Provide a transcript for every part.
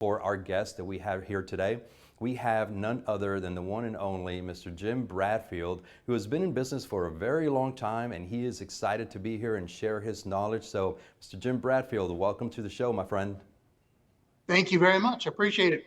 for our guest that we have here today. We have none other than the one and only Mr. Jim Bradfield, who has been in business for a very long time, and he is excited to be here and share his knowledge. So, Mr. Jim Bradfield, welcome to the show, my friend. Thank you very much. I appreciate it.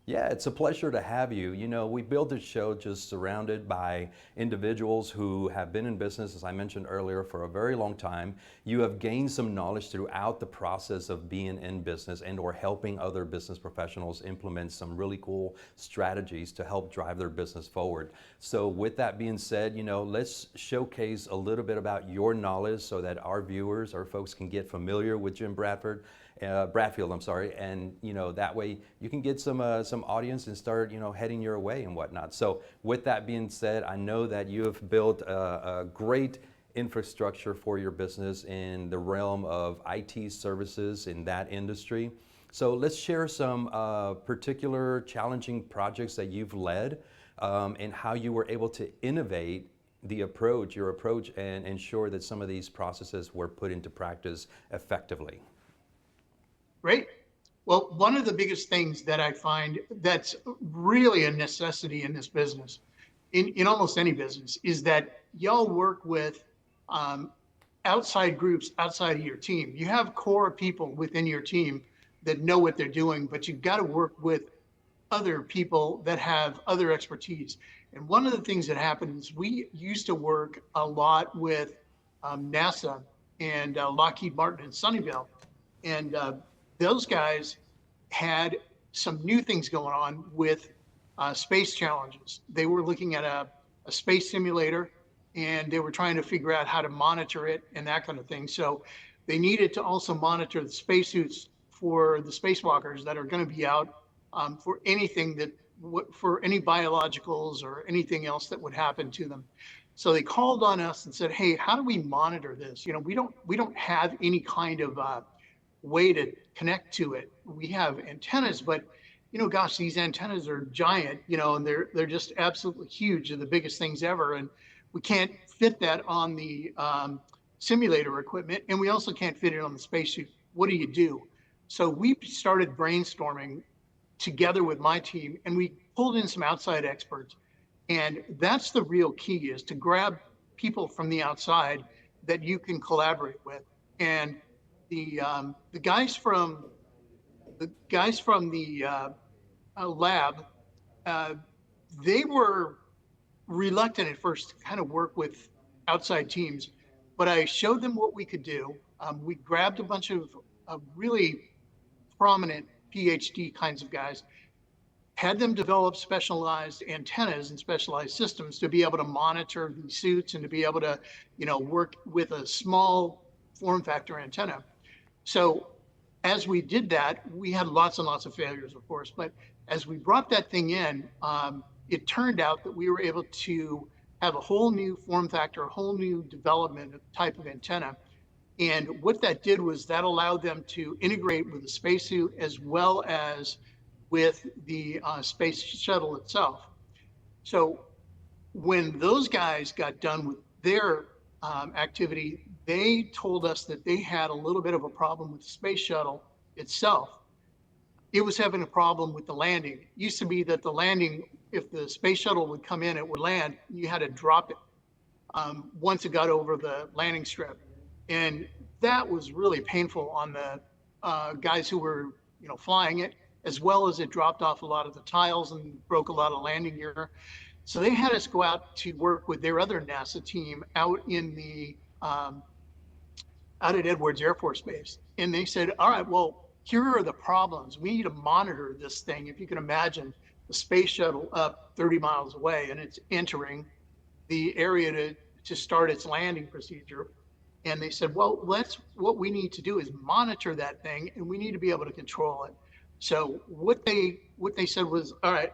Yeah, it's a pleasure to have you. You know, we built this show just surrounded by individuals who have been in business, as I mentioned earlier, for a very long time. You have gained some knowledge throughout the process of being in business and or helping other business professionals implement some really cool strategies to help drive their business forward. So with that being said, you know, let's showcase a little bit about your knowledge so that our viewers, our folks can get familiar with Jim Bradfield, I'm sorry, and you know that way you can get some audience and start heading your way and whatnot. So with that being said, I know that you have built a great infrastructure for your business in the realm of IT services in that industry. So let's share some particular challenging projects that you've led and how you were able to innovate your approach, and ensure that some of these processes were put into practice effectively. Great. Well, one of the biggest things that I find that's really a necessity in this business, in almost any business, is that y'all work with outside groups outside of your team. You have core people within your team that know what they're doing, but you've got to work with other people that have other expertise. And one of the things that happens, we used to work a lot with NASA and Lockheed Martin in Sunnyvale. And those guys had some new things going on with space challenges. They were looking at a space simulator, and they were trying to figure out how to monitor it and that kind of thing. So they needed to also monitor the spacesuits for the spacewalkers that are going to be out for anything for any biologicals or anything else that would happen to them. So they called on us and said, "Hey, how do we monitor this? You know, we don't have any kind of way to connect to it. We have antennas, but gosh, these antennas are giant, and they're just absolutely huge. They're the biggest things ever, and we can't fit that on the simulator equipment, and we also can't fit it on the spacesuit. What do you do?" So we started brainstorming together with my team, and we pulled in some outside experts. And that's the real key, is to grab people from the outside that you can collaborate with. And the guys from the lab, uh, they were reluctant at first to kind of work with outside teams, but I showed them what we could do. We grabbed a bunch of really prominent PhD kinds of guys, had them develop specialized antennas and specialized systems to be able to monitor these suits and to be able to, work with a small form factor antenna. So as we did that, we had lots and lots of failures, of course, but as we brought that thing in, it turned out that we were able to have a whole new form factor, a whole new development type of antenna. And what that did was that allowed them to integrate with the spacesuit as well as with the space shuttle itself. So when those guys got done with their activity, they told us that they had a little bit of a problem with the space shuttle itself. It was having a problem with the landing. It used to be that the landing, if the space shuttle would come in, it would land, you had to drop it once it got over the landing strip. And that was really painful on the guys who were, flying it, as well as it dropped off a lot of the tiles and broke a lot of landing gear. So they had us go out to work with their other NASA team out in the out at Edwards Air Force Base. And they said, "All right, well, here are the problems. We need to monitor this thing. If you can imagine the space shuttle up 30 miles away and it's entering the area to start its landing procedure." And they said, "Well, what we need to do is monitor that thing, and we need to be able to control it." So what they said was, "All right,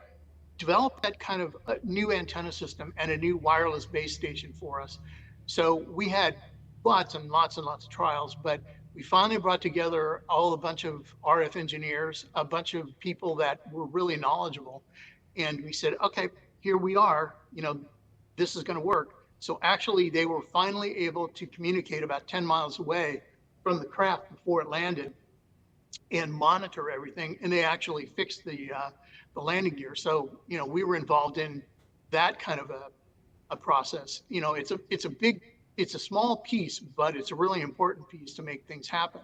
develop that kind of a new antenna system and a new wireless base station for us." So we had lots and lots and lots of trials, but we finally brought together a bunch of RF engineers, a bunch of people that were really knowledgeable. And we said, "Okay, here we are, this is going to work." So actually, they were finally able to communicate about 10 miles away from the craft before it landed. and monitor everything. And they actually fixed the landing gear. So, we were involved in that kind of a process. It's a small piece, but it's a really important piece to make things happen.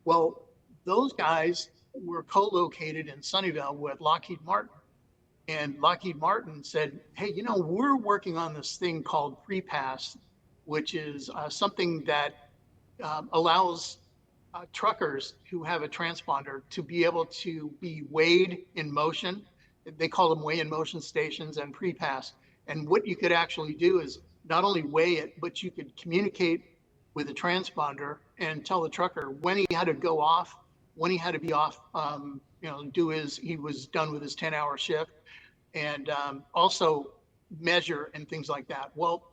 Well, those guys were co-located in Sunnyvale with Lockheed Martin. And Lockheed Martin said, hey, we're working on this thing called PrePass, which is something that allows truckers who have a transponder to be able to be weighed in motion. They call them weigh in motion stations and PrePass. And what you could actually do is not only weigh it, but you could communicate with the transponder and tell the trucker when he had to go off, when he had to be off, he was done with his 10-hour shift, and also measure and things like that. Well,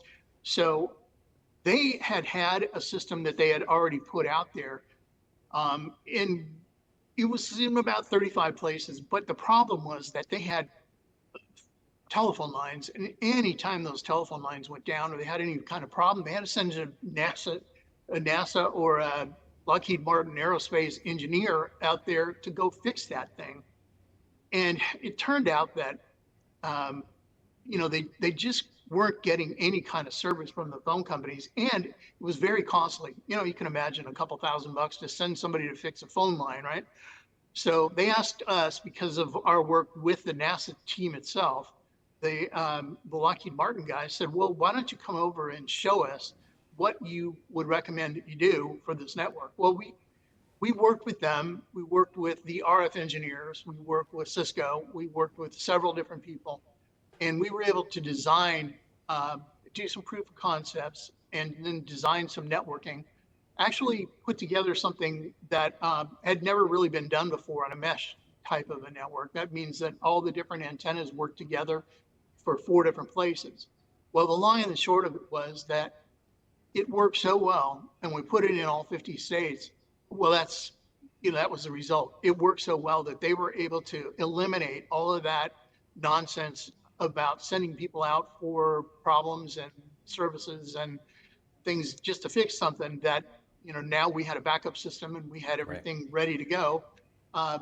so they had a system that they had already put out there, and it was in about 35 places. But the problem was that they had telephone lines, and any time those telephone lines went down or they had any kind of problem, they had to send a NASA or a Lockheed Martin aerospace engineer out there to go fix that thing. And it turned out that they just weren't getting any kind of service from the phone companies, and it was very costly. You can imagine a couple $1,000 to send somebody to fix a phone line, right? So they asked us, because of our work with the NASA team itself, the Lockheed Martin guys said, well, why don't you come over and show us what you would recommend that you do for this network? Well, we worked with them. We worked with the RF engineers. We worked with Cisco. We worked with several different people. And we were able to do some proof of concepts, and then design some networking. Actually put together something that had never really been done before on a mesh type of a network. That means that all the different antennas work together for 4 different places. Well, the long and the short of it was that it worked so well, and we put it in all 50 states. Well, that was the result. It worked so well that they were able to eliminate all of that nonsense about sending people out for problems and services and things just to fix something that, now we had a backup system and we had Right. everything ready to go. Uh,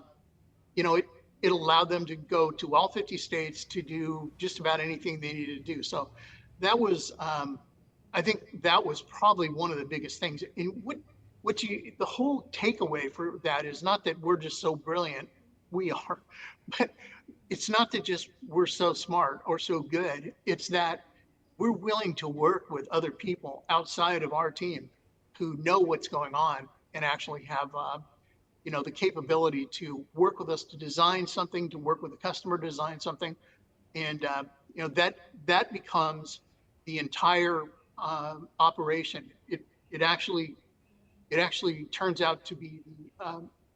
it allowed them to go to all 50 states to do just about anything they needed to do. So I think that was probably one of the biggest things. And the whole takeaway for that is not that we're just so brilliant. We are, but it's not that just we're so smart or so good. It's that we're willing to work with other people outside of our team who know what's going on and actually have the capability to work with us to design something, to work with the customer to design something. And that becomes the entire operation. It actually turns out to be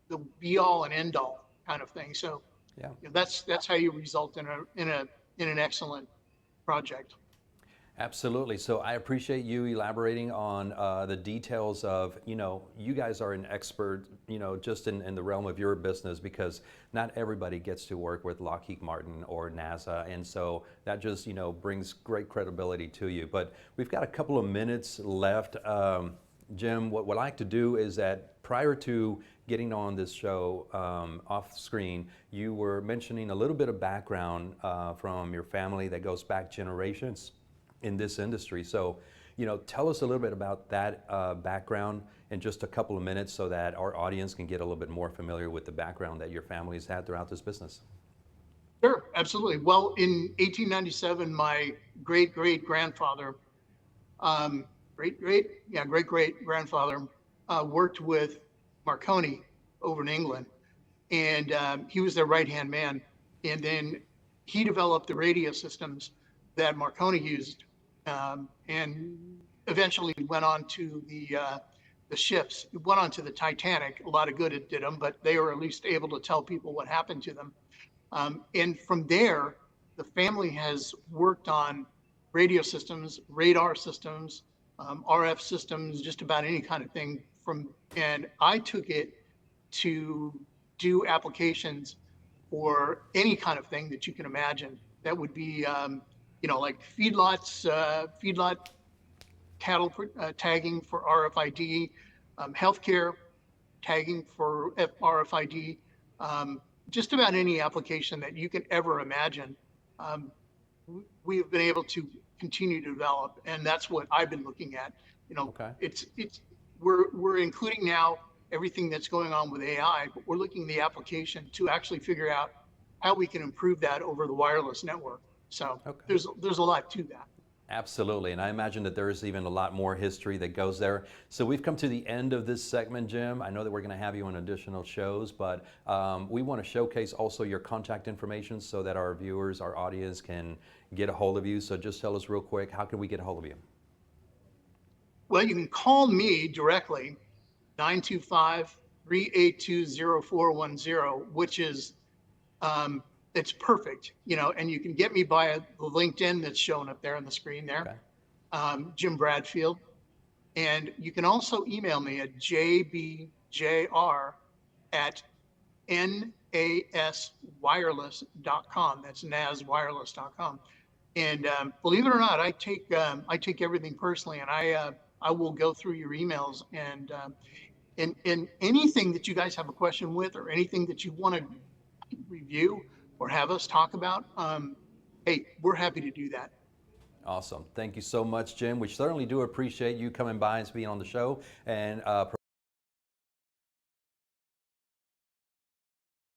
the be all and end all kind of thing. So Yeah. that's how you result in an excellent project. Absolutely. So I appreciate you elaborating on the details of, you guys are an expert, just in the realm of your business, because not everybody gets to work with Lockheed Martin or NASA. And so that just, brings great credibility to you. But we've got a couple of minutes left. Jim, what I like to do is that prior to getting on this show off screen, you were mentioning a little bit of background from your family that goes back generations in this industry. So, tell us a little bit about that background in just a couple of minutes so that our audience can get a little bit more familiar with the background that your family's had throughout this business. Sure, absolutely. Well, in 1897, my great-great-grandfather, great-great-grandfather worked with Marconi over in England, and he was their right-hand man. And then he developed the radio systems that Marconi used, and eventually went on to the ships. It went on to the Titanic. A lot of good it did them, but they were at least able to tell people what happened to them. And from there, the family has worked on radio systems, radar systems, RF systems, just about any kind of thing. And I took it to do applications for any kind of thing that you can imagine. That would be, like feedlot cattle tagging for RFID, healthcare, tagging for RFID, just about any application that you can ever imagine. Um, we have been able to continue to develop, and that's what I've been looking at. You know, Okay. it's we're including now everything that's going on with AI, but we're looking at the application to actually figure out how we can improve that over the wireless network. So Okay. there's a lot to that. Absolutely, and I imagine that there is even a lot more history that goes there. So we've come to the end of this segment, Jim. I know that we're going to have you on additional shows, but we want to showcase also your contact information so that our viewers, our audience can get a hold of you. So just tell us real quick, how can we get a hold of you? Well, you can call me directly, 925-382-0410, which is um, it's perfect, you know, and you can get me by the LinkedIn that's showing up there on the screen there, Okay. Jim Bradfield. And you can also email me at jbjr at naswireless.com. That's naswireless.com. And believe it or not, I take everything personally, and I will go through your emails and anything that you guys have a question with, or anything that you want to review or have us talk about. Hey, we're happy to do that. Awesome. Thank you so much, Jim. We certainly do appreciate you coming by and being on the show and